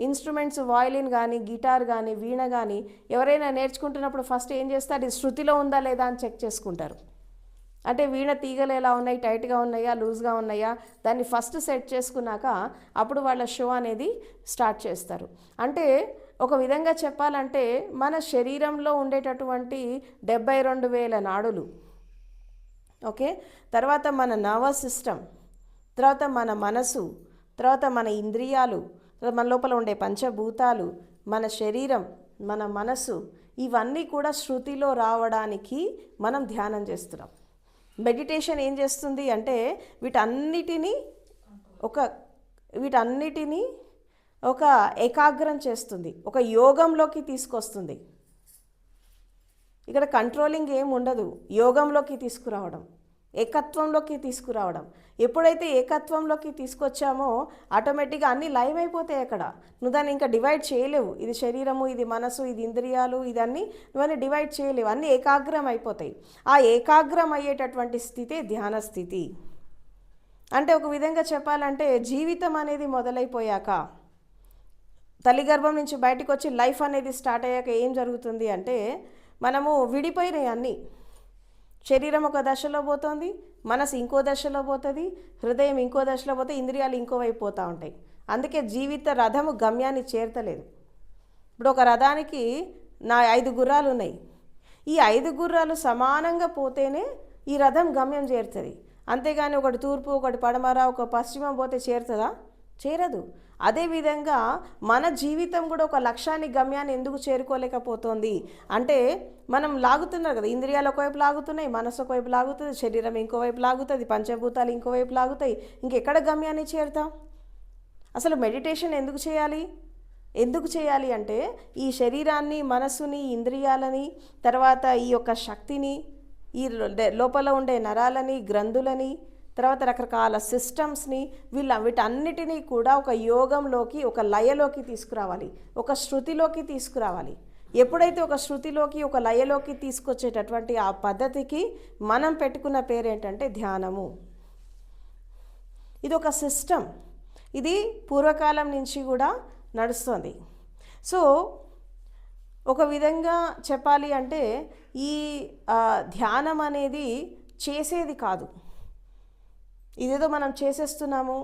ఇన్స్ట్రుమెంట్స్ వయలిన్ కానీ గిటార్ కానీ వీణ కానీ ఎవరైనా నేర్చుకుంటున్నప్పుడు ఫస్ట్ ఏం చేస్తారు? ఇది శృతిలో ఉందా లేదా అని చెక్ చేసుకుంటారు. అంటే వీణ తీగలు ఎలా ఉన్నాయి, టైట్గా ఉన్నాయా, లూజ్గా ఉన్నాయా, దాన్ని ఫస్ట్ సెట్ చేసుకున్నాక అప్పుడు వాళ్ళ షో అనేది స్టార్ట్ చేస్తారు. అంటే ఒక విధంగా చెప్పాలంటే మన శరీరంలో ఉండేటటువంటి 72,000 నాడులు, ఓకే, తర్వాత మన నర్వస్ సిస్టమ్, తర్వాత మన మనసు, తర్వాత మన ఇంద్రియాలు, మన లోపల ఉండే పంచభూతాలు, మన శరీరం, మన మనసు, ఇవన్నీ కూడా శృతిలో రావడానికి మనం ధ్యానం చేస్తున్నాం. మెడిటేషన్ ఏం చేస్తుంది అంటే వీటన్నిటినీ ఒక ఏకాగ్రం చేస్తుంది, ఒక యోగంలోకి తీసుకొస్తుంది. ఇక్కడ కంట్రోలింగ్ ఏం ఉండదు, యోగంలోకి తీసుకురావడం, ఏకత్వంలోకి తీసుకురావడం. ఎప్పుడైతే ఏకత్వంలోకి తీసుకొచ్చామో ఆటోమేటిక్గా అన్నీ లైవ్ అయిపోతాయి. అక్కడ నువ్వు దాన్ని ఇంకా డివైడ్ చేయలేవు. ఇది శరీరము, ఇది మనసు, ఇది ఇంద్రియాలు, ఇదన్నీ నువ్వన్నీ డివైడ్ చేయలేవు. అన్నీ ఏకాగ్రం అయిపోతాయి. ఆ ఏకాగ్రం అయ్యేటటువంటి స్థితే ధ్యాన స్థితి. అంటే ఒక విధంగా చెప్పాలంటే జీవితం అనేది మొదలైపోయాక, తల్లి గర్భం నుంచి బయటకు వచ్చి లైఫ్ అనేది స్టార్ట్ అయ్యాక ఏం జరుగుతుంది అంటే మనము విడిపోయినాయి అన్నీ. శరీరం ఒక దశలో పోతుంది, మనసు ఇంకో దశలో పోతుంది, హృదయం ఇంకో దశలో పోతే, ఇంద్రియాలు ఇంకోవైపు పోతూ ఉంటాయి. అందుకే జీవిత రథము గమ్యాన్ని చేరతలేదు. ఇప్పుడు ఒక రథానికి 5 గుర్రాలు ఉన్నాయి. ఈ 5 గుర్రాలు సమానంగా పోతేనే ఈ రథం గమ్యం చేరుతుంది. అంతేగాని ఒకటి తూర్పు, ఒకటి పడమర, ఒక పశ్చిమం పోతే చేరుతుందా? చేరదు. అదేవిధంగా మన జీవితం కూడా ఒక లక్ష్యాన్ని, గమ్యాన్ని ఎందుకు చేరుకోలేకపోతుంది అంటే మనం లాగుతున్నారు కదా, ఇంద్రియాలు ఒకవైపు లాగుతున్నాయి, మనసు ఒకవైపు లాగుతుంది, శరీరం ఇంకోవైపు లాగుతుంది, పంచభూతాలు ఇంకోవైపు లాగుతాయి. ఇంకెక్కడ గమ్యాన్ని చేరుతాం? అసలు మెడిటేషన్ ఎందుకు చేయాలి అంటే ఈ శరీరాన్ని, మనసుని, ఇంద్రియాలని, తర్వాత ఈ యొక్క శక్తిని, ఈ లోపల ఉండే నరాలని, గ్రంథులని, తర్వాత రకరకాల సిస్టమ్స్ని, వీటన్నిటినీ కూడా ఒక యోగంలోకి, ఒక లయలోకి తీసుకురావాలి, ఒక శృతిలోకి తీసుకురావాలి. ఎప్పుడైతే ఒక శృతిలోకి, ఒక లయలోకి తీసుకొచ్చేటటువంటి ఆ పద్ధతికి మనం పెట్టుకున్న పేరేంటంటే ధ్యానము. ఇది ఒక సిస్టమ్, ఇది పూర్వకాలం నుంచి కూడా నడుస్తుంది. సో ఒక విధంగా చెప్పాలి అంటే ఈ ధ్యానం అనేది చేసేది కాదు. ఇదేదో మనం చేసేస్తున్నాము,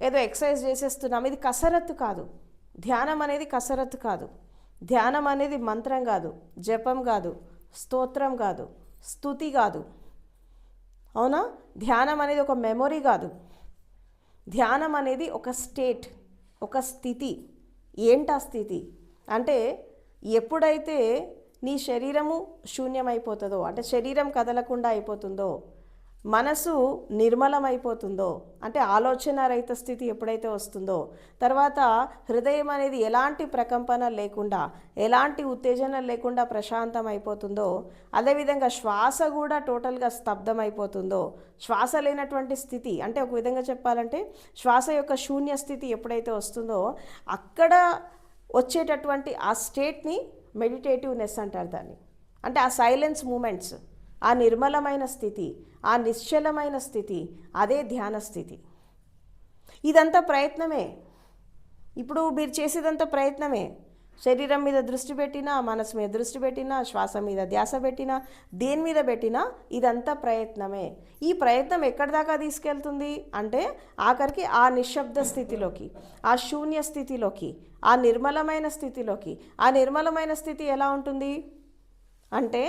ఏదో ఎక్సర్సైజ్ చేసేస్తున్నాము, ఇది కసరత్తు కాదు. ధ్యానం అనేది కసరత్తు కాదు. ధ్యానం అనేది మంత్రం కాదు, జపం కాదు, స్తోత్రం కాదు, స్తుతి కాదు. అవునా? ధ్యానం అనేది ఒక మెమొరీ కాదు. ధ్యానం అనేది ఒక స్టేట్, ఒక స్థితి. ఏంటా స్థితి అంటే ఎప్పుడైతే నీ శరీరము శూన్యమైపోతుందో, అంటే శరీరం కదలకుండా అయిపోతుందో, మనసు నిర్మలమైపోతుందో, అంటే ఆలోచన రహిత స్థితి ఎప్పుడైతే వస్తుందో, తర్వాత హృదయం అనేది ఎలాంటి ప్రకంపన లేకుండా, ఎలాంటి ఉత్తేజన లేకుండా ప్రశాంతం అయిపోతుందో, అదేవిధంగా శ్వాస కూడా టోటల్గా స్తబ్దం అయిపోతుందో, శ్వాస లేనటువంటి స్థితి, అంటే ఒక విధంగా చెప్పాలంటే శ్వాస యొక్క శూన్య స్థితి ఎప్పుడైతే వస్తుందో అక్కడ వచ్చేటటువంటి ఆ స్టేట్ని మెడిటేటివ్నెస్ అంటారు దాన్ని. అంటే ఆ సైలెన్స్ మూమెంట్స్, ఆ నిర్మలమైన స్థితి, ఆ నిశ్చలమైన స్థితి, అదే ధ్యాన స్థితి. ఇదంతా ప్రయత్నమే. ఇప్పుడు మీరు చేసేదంతా ప్రయత్నమే. శరీరం మీద దృష్టి పెట్టినా, మనసు మీద దృష్టి పెట్టినా, శ్వాస మీద ధ్యాస పెట్టినా, దేని మీద పెట్టినా ఇదంతా ప్రయత్నమే. ఈ ప్రయత్నం ఎక్కడి దాకా తీసుకెళ్తుంది అంటే ఆఖరికి ఆ నిశ్శబ్ద స్థితిలోకి, ఆ శూన్య స్థితిలోకి, ఆ నిర్మలమైన స్థితిలోకి. ఆ నిర్మలమైన స్థితి ఎలా ఉంటుంది అంటే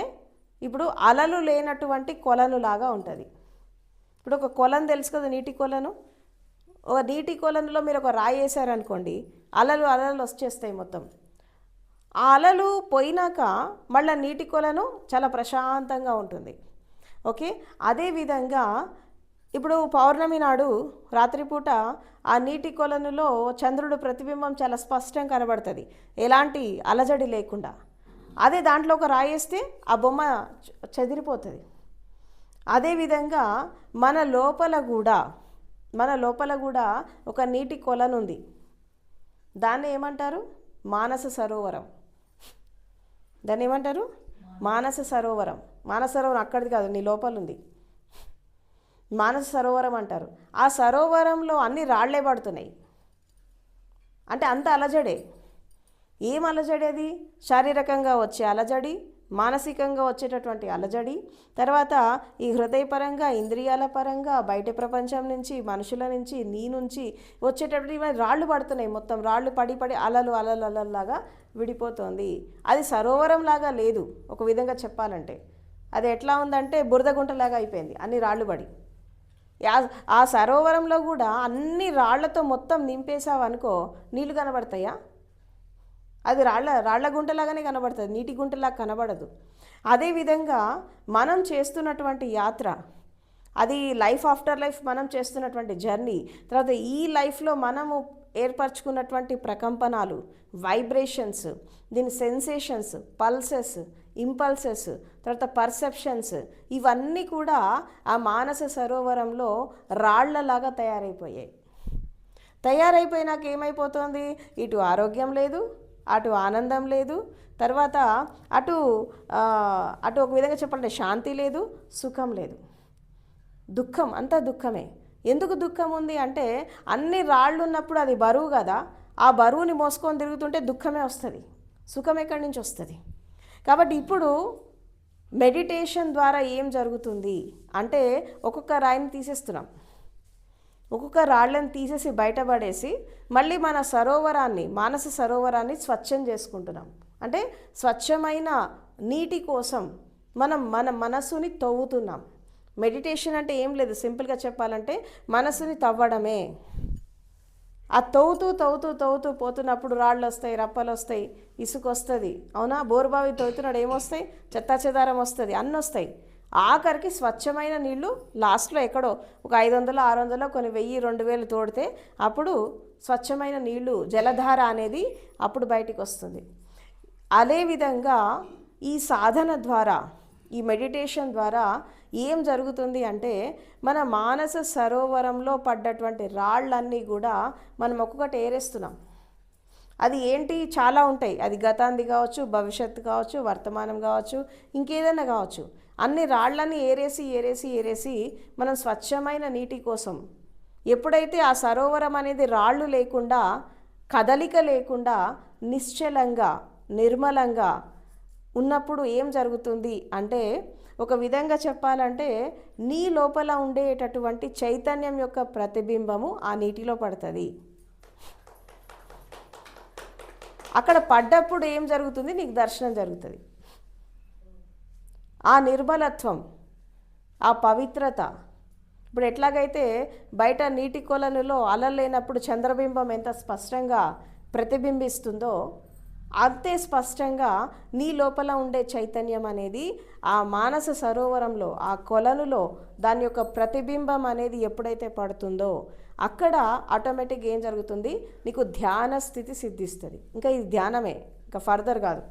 ఇప్పుడు అలలు లేనటువంటి కొలనులాగా ఉంటుంది. ఇప్పుడు ఒక కొలను తెలుసు కదా, నీటి కొలను. ఒక నీటి కొలనులో మీరు ఒక రాయి వేసారనుకోండి, అలలు అలలు వచ్చేస్తాయి మొత్తం. ఆ అలలు పోయినాక మళ్ళీ నీటి కొలను చాలా ప్రశాంతంగా ఉంటుంది. ఓకే, అదేవిధంగా ఇప్పుడు పౌర్ణమి నాడు రాత్రిపూట ఆ నీటి కొలనులో చంద్రుడు ప్రతిబింబం చాలా స్పష్టంగా కనబడుతుంది, ఎలాంటి అలజడి లేకుండా. అదే దాంట్లో ఒక రాయేస్తే ఆ బొమ్మ చెదిరిపోతుంది. అదేవిధంగా మన లోపల కూడా ఒక నీటి కొలను ఉంది. దాన్ని ఏమంటారు? మానస సరోవరం. దాన్ని ఏమంటారు? మానస సరోవరం. మానస సరోవరం అక్కడిది కాదు, నీ లోపల ఉంది. మానస సరోవరం అంటారు. ఆ సరోవరంలో అన్ని రాళ్లే పడుతున్నాయి. అంటే అంత అలజడే. ఏం అలజడి అది? శారీరకంగా వచ్చే అలజడి, మానసికంగా వచ్చేటటువంటి అలజడి, తర్వాత ఈ హృదయపరంగా, ఇంద్రియాల పరంగా, బయట ప్రపంచం నుంచి, మనుషుల నుంచి, నీ నుంచి వచ్చేటటువంటి రాళ్ళు పడుతున్నాయి. మొత్తం రాళ్ళు పడి పడి అలలు అలలు అలల్లాగా విడిపోతుంది. అది సరోవరం లాగా లేదు. ఒక విధంగా చెప్పాలంటే అది ఎట్లా ఉందంటే బురద గుంటలాగా అయిపోయింది, అన్ని రాళ్ళు పడి. ఆ సరోవరంలో కూడా అన్ని రాళ్లతో మొత్తం నింపేసావనుకో, నీళ్లు కనబడతాయా? అది రాళ్ల గుంటలాగానే కనబడుతుంది, నీటి గుంటలాగా కనబడదు. అదేవిధంగా మనం చేస్తున్నటువంటి యాత్ర, అది లైఫ్ ఆఫ్టర్ లైఫ్ మనం చేస్తున్నటువంటి జర్నీ, తర్వాత ఈ లైఫ్లో మనము ఏర్పరచుకున్నటువంటి ప్రకంపనాలు, వైబ్రేషన్స్, దీని సెన్సేషన్స్, పల్సెస్, ఇంపల్సెస్, తర్వాత పర్సెప్షన్స్, ఇవన్నీ కూడా ఆ మానస సరోవరంలో రాళ్లలాగా తయారైపోయినాక ఏమైపోతుంది? ఇటు ఆరోగ్యం లేదు, అటు ఆనందం లేదు, తర్వాత అటు ఒక విధంగా చెప్పాలంటే శాంతి లేదు, సుఖం లేదు, దుఃఖం, అంతా దుఃఖమే. ఎందుకు దుఃఖం ఉంది అంటే అన్ని రాళ్ళు ఉన్నప్పుడు అది బరువు కదా, ఆ బరువుని మోసుకొని తిరుగుతుంటే దుఃఖమే వస్తుంది, సుఖం ఎక్కడి నుంచి వస్తుంది? కాబట్టి ఇప్పుడు మెడిటేషన్ ద్వారా ఏం జరుగుతుంది అంటే ఒక్కొక్క రాయిని తీసేస్తున్నాం, ఒక్కొక్క రాళ్ళని తీసేసి బయటపడేసి మళ్ళీ మన మానస సరోవరాన్ని స్వచ్ఛం చేసుకుంటున్నాం. అంటే స్వచ్ఛమైన నీటి కోసం మన మనసుని తవ్వుతున్నాం. మెడిటేషన్ అంటే ఏం లేదు, సింపుల్గా చెప్పాలంటే మనసుని తవ్వడమే. ఆ తవ్వుతూ పోతున్నప్పుడు రాళ్ళు వస్తాయి, రప్పలు వస్తాయి, ఇసుక వస్తుంది, అవునా? బోరుబావి తవ్వుతున్నాడు, ఏమొస్తాయి? చెత్తా చెదారం వస్తుంది, అన్నీ వస్తాయి. ఆఖరికి స్వచ్ఛమైన నీళ్లు లాస్ట్లో ఎక్కడో ఒక 500, 600, కొన్ని 1000, 2000 తోడితే అప్పుడు స్వచ్ఛమైన నీళ్లు, జలధార అనేది అప్పుడు బయటికి వస్తుంది. అదేవిధంగా ఈ సాధన ద్వారా, ఈ మెడిటేషన్ ద్వారా ఏం జరుగుతుంది అంటే మన మానస సరోవరంలో పడ్డటువంటి రాళ్ళన్నీ కూడా మనం ఒక్కొక్కటి ఏరేస్తున్నాం. అది ఏంటి? చాలా ఉంటాయి. అది గతాంది కావచ్చు, భవిష్యత్తు కావచ్చు, వర్తమానం కావచ్చు, ఇంకేదైనా కావచ్చు. అన్ని రాళ్ళని ఏరేసి మనం స్వచ్ఛమైన నీటి కోసం, ఎప్పుడైతే ఆ సరోవరం అనేది రాళ్ళు లేకుండా, కదలిక లేకుండా, నిశ్చలంగా, నిర్మలంగా ఉన్నప్పుడు ఏం జరుగుతుంది అంటే ఒక విధంగా చెప్పాలంటే నీ లోపల ఉండేటటువంటి చైతన్యం యొక్క ప్రతిబింబము ఆ నీటిలో పడుతుంది. అక్కడ పడ్డప్పుడు ఏం జరుగుతుంది? నీకు దర్శనం జరుగుతుంది. ఆ నిర్మలత్వం, ఆ పవిత్రత. ఇప్పుడు ఎట్లాగైతే బయట నీటి కొలనులో అలలు లేనప్పుడు చంద్రబింబం ఎంత స్పష్టంగా ప్రతిబింబిస్తుందో అంతే స్పష్టంగా నీ లోపల ఉండే చైతన్యం అనేది ఆ మానస సరోవరంలో, ఆ కొలనులో దాని యొక్క ప్రతిబింబం అనేది ఎప్పుడైతే పడుతుందో అక్కడ ఆటోమేటిక్గా ఏం జరుగుతుంది? నీకు ధ్యాన స్థితి సిద్ధిస్తుంది. ఇంకా ఇది ధ్యానమే, ఇంకా ఫర్దర్ కాదు.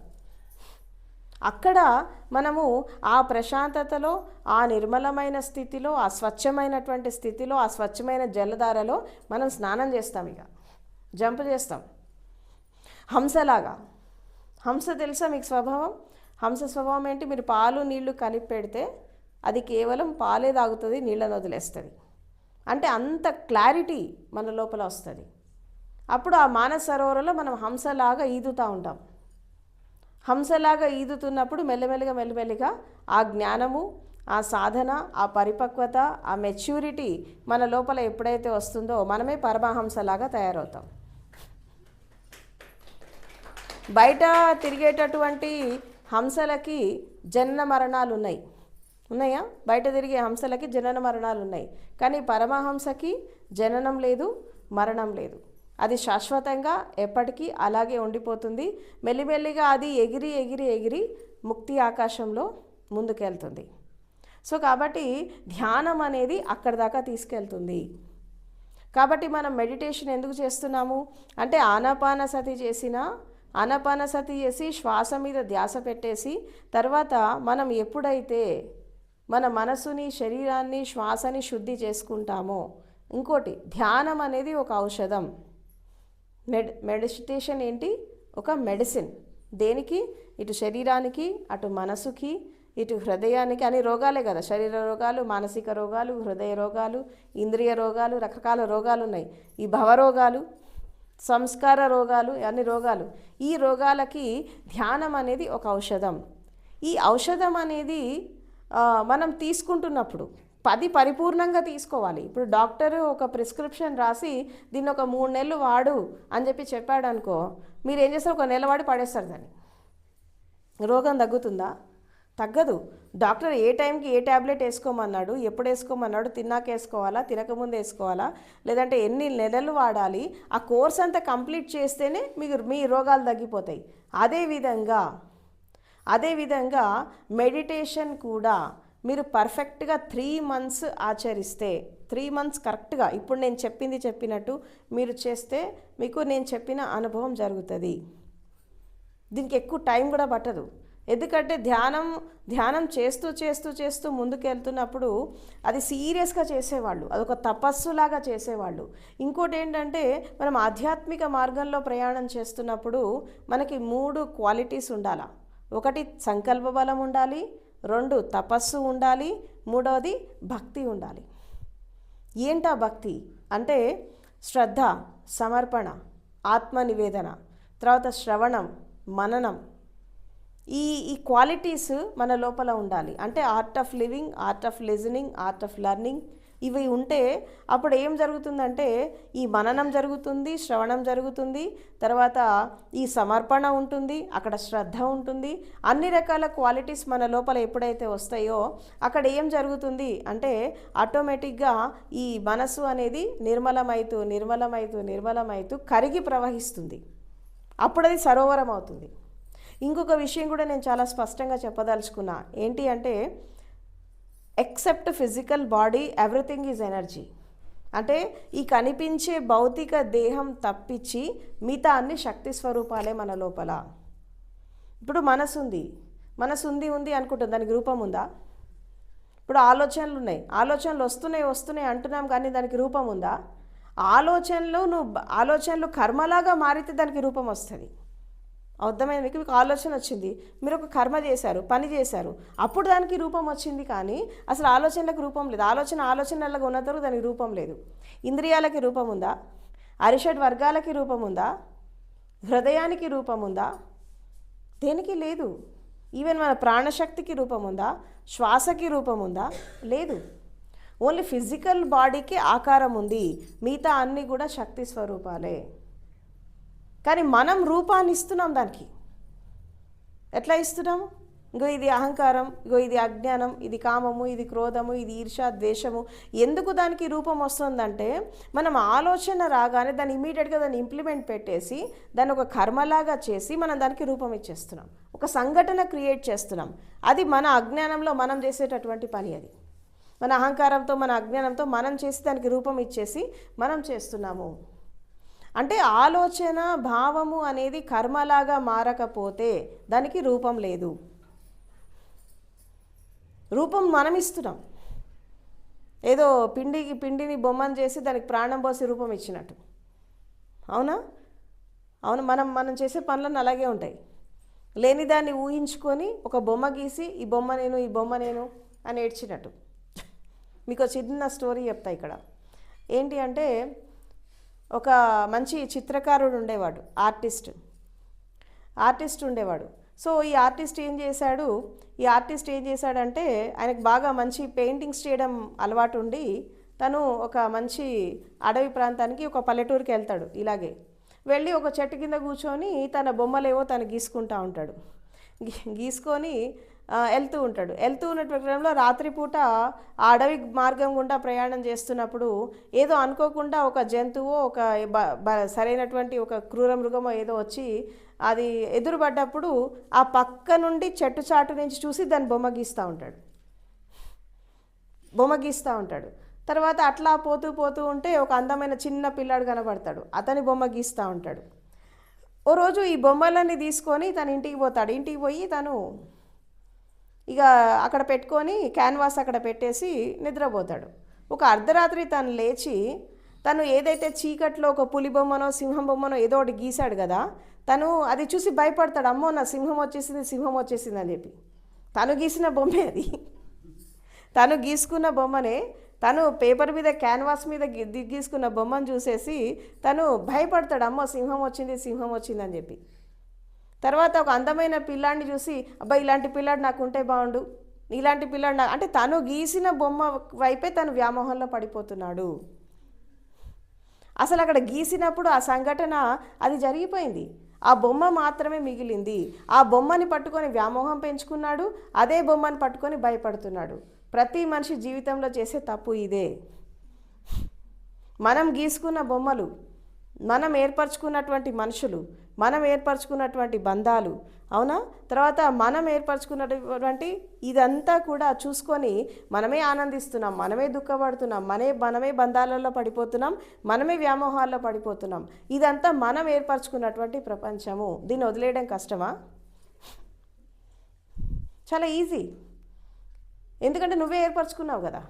అక్కడ మనము ఆ ప్రశాంతతలో, ఆ నిర్మలమైన స్థితిలో, ఆ స్వచ్ఛమైనటువంటి స్థితిలో, ఆ స్వచ్ఛమైన జలధారలో మనం స్నానం చేస్తాం, ఇక జంప్ చేస్తాం హంసలాగా. హంస తెలుసా మీకు స్వభావం? హంస స్వభావం ఏంటి? మీరు పాలు నీళ్లు కలిపి పెడితే అది కేవలం పాలే తాగుతుంది, నీళ్ళని వదిలేస్తుంది. అంటే అంత క్లారిటీ మన లోపల వస్తుంది. అప్పుడు ఆ మానస సరోవరంలో మనం హంసలాగా ఈదుతూ ఉంటాం. హంసలాగా ఈదుతున్నప్పుడు మెల్లమెల్లిగా ఆ జ్ఞానము, ఆ సాధన, ఆ పరిపక్వత, ఆ మెచ్యూరిటీ మన లోపల ఎప్పుడైతే వస్తుందో మనమే పరమహంసలాగా తయారవుతాం. బయట తిరిగేటటువంటి హంసలకి జనన మరణాలు ఉన్నాయా? బయట తిరిగే హంసలకి జనన మరణాలు ఉన్నాయి. కానీ పరమహంసకి జననం లేదు, మరణం లేదు. అది శాశ్వతంగా ఎప్పటికీ అలాగే ఉండిపోతుంది. మెల్లిమెల్లిగా అది ఎగిరి ఎగిరి ఎగిరి ముక్తి ఆకాశంలో ముందుకెళ్తుంది. సో కాబట్టి ధ్యానం అనేది అక్కడి దాకా తీసుకెళ్తుంది. కాబట్టి మనం మెడిటేషన్ ఎందుకు చేస్తున్నాము అంటే ఆనాపానసతి చేసి శ్వాస మీద ధ్యాస పెట్టేసి తర్వాత మనం ఎప్పుడైతే మన మనసుని, శరీరాన్ని, శ్వాసని శుద్ధి చేసుకుంటామో, ఇంకోటి ధ్యానం అనేది ఒక ఔషధం. మెడిటేషన్ ఏంటి? ఒక మెడిసిన్. దేనికి? ఇటు శరీరానికి, అటు మనసుకి, ఇటు హృదయానికి. అన్ని రోగాలే కదా, శరీర రోగాలు, మానసిక రోగాలు, హృదయ రోగాలు, ఇంద్రియ రోగాలు, రకరకాల రోగాలు ఉన్నాయి. ఈ భవరోగాలు, సంస్కార రోగాలు, అన్ని రోగాలు. ఈ రోగాలకి ధ్యానం అనేది ఒక ఔషధం. ఈ ఔషధం అనేది మనం తీసుకుంటున్నప్పుడు 10 పరిపూర్ణంగా తీసుకోవాలి. ఇప్పుడు డాక్టరు ఒక ప్రిస్క్రిప్షన్ రాసి దీన్ని ఒక 3 నెలలు వాడు అని చెప్పాడు అనుకో, మీరు ఏం చేస్తారు? ఒక నెల వాడి పడేస్తారు దాన్ని. రోగం తగ్గుతుందా? తగ్గదు. డాక్టర్ ఏ టైంకి ఏ ట్యాబ్లెట్ వేసుకోమన్నాడు, ఎప్పుడు వేసుకోమన్నాడు, తిన్నాక వేసుకోవాలా, తినకముందు వేసుకోవాలా, లేదంటే ఎన్ని నెలలు వాడాలి, ఆ కోర్స్ అంతా కంప్లీట్ చేస్తేనే మీ రోగాలు తగ్గిపోతాయి. అదేవిధంగా మెడిటేషన్ కూడా మీరు పర్ఫెక్ట్గా 3 months ఆచరిస్తే, 3 months కరెక్ట్గా ఇప్పుడు నేను చెప్పినట్టు మీరు చేస్తే మీకు నేను చెప్పిన అనుభవం జరుగుతుంది. దీనికి ఎక్కువ టైం కూడా పట్టదు. ఎందుకంటే ధ్యానం చేస్తూ ముందుకెళ్తున్నప్పుడు అది సీరియస్గా చేసేవాళ్ళు, అదొక తపస్సులాగా చేసేవాళ్ళు. ఇంకోటి ఏంటంటే మనం ఆధ్యాత్మిక మార్గంలో ప్రయాణం చేస్తున్నప్పుడు మనకి 3 క్వాలిటీస్ ఉండాలి. 1 సంకల్ప బలం ఉండాలి, 2 తపస్సు ఉండాలి, 3వది భక్తి ఉండాలి. ఏంటా భక్తి అంటే శ్రద్ధ, సమర్పణ, ఆత్మనివేదన, తర్వాత శ్రవణం, మననం. ఈ క్వాలిటీస్ మన లోపల ఉండాలి. అంటే art of living, art of listening, art of learning. ఇవి ఉంటే అప్పుడు ఏం జరుగుతుందంటే ఈ మననం జరుగుతుంది, శ్రవణం జరుగుతుంది, తర్వాత ఈ సమర్పణ ఉంటుంది, అక్కడ శ్రద్ధ ఉంటుంది. అన్ని రకాల క్వాలిటీస్ మన లోపల ఎప్పుడైతే వస్తాయో అక్కడ ఏం జరుగుతుంది అంటే ఆటోమేటిక్గా ఈ మనసు అనేది నిర్మలమైతూ కరిగి ప్రవహిస్తుంది. అప్పుడు అది సరోవరం అవుతుంది. ఇంకొక విషయం కూడా నేను చాలా స్పష్టంగా చెప్పదలుచుకున్నా. ఏంటి అంటే except physical body everything is energy. అంటే ఈ కనిపించే భౌతిక దేహం తప్పించి మిగతా అన్ని శక్తి స్వరూపాలే మన లోపల. ఇప్పుడు మనసు ఉంది అనుకుంటుంది, దానికి రూపం ఉందా? ఇప్పుడు ఆలోచనలు ఉన్నాయి, ఆలోచనలు వస్తున్నాయి అంటున్నాం, కానీ దానికి రూపం ఉందా? ఆలోచనలు కర్మలాగా మారితే దానికి రూపం వస్తుంది. అర్థమైంది మీకు? ఆలోచన వచ్చింది, మీరు ఒక కర్మ చేశారు, పని చేశారు, అప్పుడు దానికి రూపం వచ్చింది. కానీ అసలు ఆలోచనలకు రూపం లేదు. ఆలోచనలాగా ఉన్నంత వరకు దానికి రూపం లేదు. ఇంద్రియాలకి రూపం ఉందా? అరిషడ్ వర్గాలకి రూపం ఉందా? హృదయానికి రూపం ఉందా? దేనికి లేదు. ఈవెన్ మన ప్రాణశక్తికి రూపం ఉందా? శ్వాసకి రూపం ఉందా? లేదు. ఓన్లీ ఫిజికల్ బాడీకి ఆకారం ఉంది, మిగతా అన్నీ కూడా శక్తి స్వరూపాలే. కానీ మనం రూపాన్ని ఇస్తున్నాం దానికి. ఎట్లా ఇస్తున్నాము? ఇంకో ఇది అహంకారం, ఇంకో ఇది అజ్ఞానం, ఇది కామము, ఇది క్రోధము, ఇది ఈర్ష, ద్వేషము. ఎందుకు దానికి రూపం వస్తుందంటే మనం ఆలోచన రాగానే దాన్ని ఇమీడియట్గా దాన్ని ఇంప్లిమెంట్ పెట్టేసి దాన్ని ఒక కర్మలాగా చేసి మనం దానికి రూపం ఇచ్చేస్తున్నాం, ఒక సంఘటన క్రియేట్ చేస్తున్నాం. అది మన అజ్ఞానంలో మనం చేసేటటువంటి పని. అది మన అహంకారంతో, మన అజ్ఞానంతో మనం చేసి దానికి రూపం ఇచ్చేసి మనం చేస్తున్నాము. అంటే ఆలోచన, భావము అనేది కర్మలాగా మారకపోతే దానికి రూపం లేదు. రూపం మనం ఇస్తున్నాం. ఏదో పిండిని బొమ్మను చేసి దానికి ప్రాణం పోసి రూపం ఇచ్చినట్టు. అవును, మనం చేసే పనులన్నీ అలాగే ఉంటాయి. లేని దాన్ని ఊహించుకొని ఒక బొమ్మ గీసి ఈ బొమ్మ నేను అని ఏడ్చినట్టు. మీకు చిన్న స్టోరీ చెప్తా ఇక్కడ. ఏంటి అంటే ఒక మంచి చిత్రకారుడు ఉండేవాడు, ఆర్టిస్ట్ ఉండేవాడు. సో ఈ ఆర్టిస్ట్ ఏం చేశాడంటే, ఆయనకు బాగా మంచి పెయింటింగ్స్ చేయడం అలవాటు ఉండి తను ఒక మంచి అడవి ప్రాంతానికి, ఒక పల్లెటూరుకి వెళ్తాడు. ఇలాగే వెళ్ళి ఒక చెట్టు కింద కూర్చొని తన బొమ్మలేవో తను గీసుకుంటూ ఉంటాడు. గీసుకొని వెళ్తూ ఉన్న క్రమంలో రాత్రిపూట ఆ అడవి మార్గం గుండా ప్రయాణం చేస్తున్నప్పుడు ఏదో అనుకోకుండా ఒక జంతువు, ఒక సరైనటువంటి ఒక క్రూర మృగమో ఏదో వచ్చి అది ఎదురుపడ్డప్పుడు ఆ పక్క నుండి చెట్టు చాటు నుంచి చూసి దాన్ని బొమ్మ గీస్తూ ఉంటాడు. తర్వాత అట్లా పోతూ ఉంటే ఒక అందమైన చిన్న పిల్లాడు కనబడతాడు, అతని బొమ్మ గీస్తూ ఉంటాడు. ఓ రోజు ఈ బొమ్మలన్నీ తీసుకొని తను ఇంటికి పోయి తను ఇక అక్కడ పెట్టుకొని క్యాన్వాస్ అక్కడ పెట్టేసి నిద్రపోతాడు. ఒక అర్ధరాత్రి తను లేచి తను ఏదైతే చీకట్లో ఒక పులి బొమ్మనో సింహం బొమ్మనో ఏదో ఒకటి గీశాడు కదా, తను అది చూసి భయపడతాడు. అమ్మో, నా సింహం వచ్చేసింది అని చెప్పి. తను గీసిన బొమ్మే అది, తను గీసుకున్న బొమ్మనే, తను పేపర్ మీద క్యాన్వాస్ మీద గీసుకున్న బొమ్మను చూసేసి తను భయపడతాడు. అమ్మో, సింహం వచ్చింది అని చెప్పి. తర్వాత ఒక అందమైన పిల్లాడిని చూసి, అబ్బా ఇలాంటి పిల్లాడు నాకు ఉంటే బాగుండు, ఇలాంటి పిల్లాడు అంటే తను గీసిన బొమ్మ వైపే తను వ్యామోహంలో పడిపోతున్నాడు. అసలు అక్కడ గీసినప్పుడు ఆ సంఘటన అది జరిగిపోయింది, ఆ బొమ్మ మాత్రమే మిగిలింది. ఆ బొమ్మని పట్టుకొని వ్యామోహం పెంచుకున్నాడు, అదే బొమ్మని పట్టుకొని భయపడుతున్నాడు. ప్రతి మనిషి జీవితంలో చేసే తప్పు ఇదే. మనం గీసుకున్న బొమ్మలు, మనం ఏర్పరచుకున్నటువంటి మనుషులు, మనం ఏర్పరచుకున్నటువంటి బంధాలు, అవునా, తర్వాత మనం ఏర్పరచుకున్నటువంటి ఇదంతా కూడా చూసుకొని మనమే ఆనందిస్తున్నాం, మనమే దుఃఖపడుతున్నాం, మనమే బంధాలలో పడిపోతున్నాం, మనమే వ్యామోహాల్లో పడిపోతున్నాం. ఇదంతా మనం ఏర్పరచుకున్నటువంటి ప్రపంచము. దీన్ని వదిలేయడం కష్టమా? చాలా ఈజీ. ఎందుకంటే నువ్వే ఏర్పరచుకున్నావు కదా.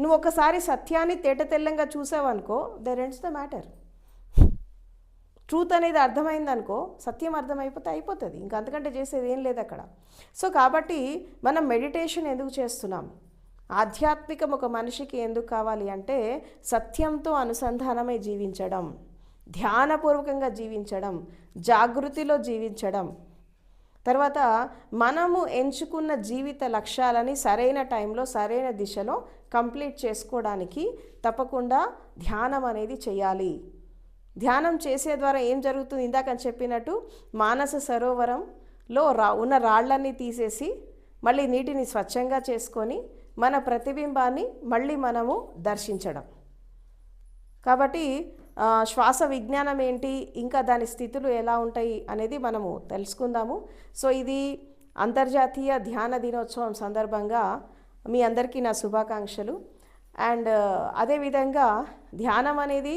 నువ్వు ఒక్కసారి సత్యాన్ని తేటతెల్లంగా చూసావనుకో, there ends the matter. Truth అనేది అర్థమైందనుకో, సత్యం అయిపోతుంది. ఇంకా అంతకంటే చేసేది ఏం లేదు అక్కడ. సో కాబట్టి మనం మెడిటేషన్ ఎందుకు చేస్తున్నాం? ఆధ్యాత్మికం ఒక మనిషికి ఎందుకు కావాలి అంటే, సత్యంతో అనుసంధానమై జీవించడం, ధ్యానపూర్వకంగా జీవించడం, జాగృతిలో జీవించడం, తర్వాత మనము ఎంచుకున్న జీవిత లక్ష్యాలని సరైన టైంలో సరైన దిశలో కంప్లీట్ చేసుకోవడానికి తప్పకుండా ధ్యానం అనేది చేయాలి. ధ్యానం చేసే ద్వారా ఏం జరుగుతుంది? ఇందాక చెప్పినట్టు మానస సరోవరంలో ఉన్న రాళ్లన్నీ తీసేసి మళ్ళీ నీటిని స్వచ్ఛంగా చేసుకొని మన ప్రతిబింబాన్ని మళ్ళీ మనము దర్శించడం. కాబట్టి శ్వాస విజ్ఞానం ఏంటి, ఇంకా దాని స్థితులు ఎలా ఉంటాయి అనేది మనము తెలుసుకుందాము. సో ఇది అంతర్జాతీయ ధ్యాన దినోత్సవం సందర్భంగా మీ అందరికీ నా శుభాకాంక్షలు. అండ్ అదేవిధంగా ధ్యానం అనేది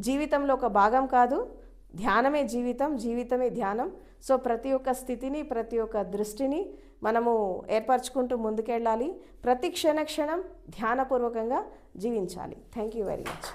జీవితంలో ఒక భాగం కాదు, ధ్యానమే జీవితం, జీవితమే ధ్యానం. సో ప్రతి ఒక్క స్థితిని, ప్రతి ఒక్క దృష్టిని మనము ఏర్పరచుకుంటూ ముందుకెళ్ళాలి. ప్రతి క్షణం ధ్యానపూర్వకంగా జీవించాలి. Thank you very much.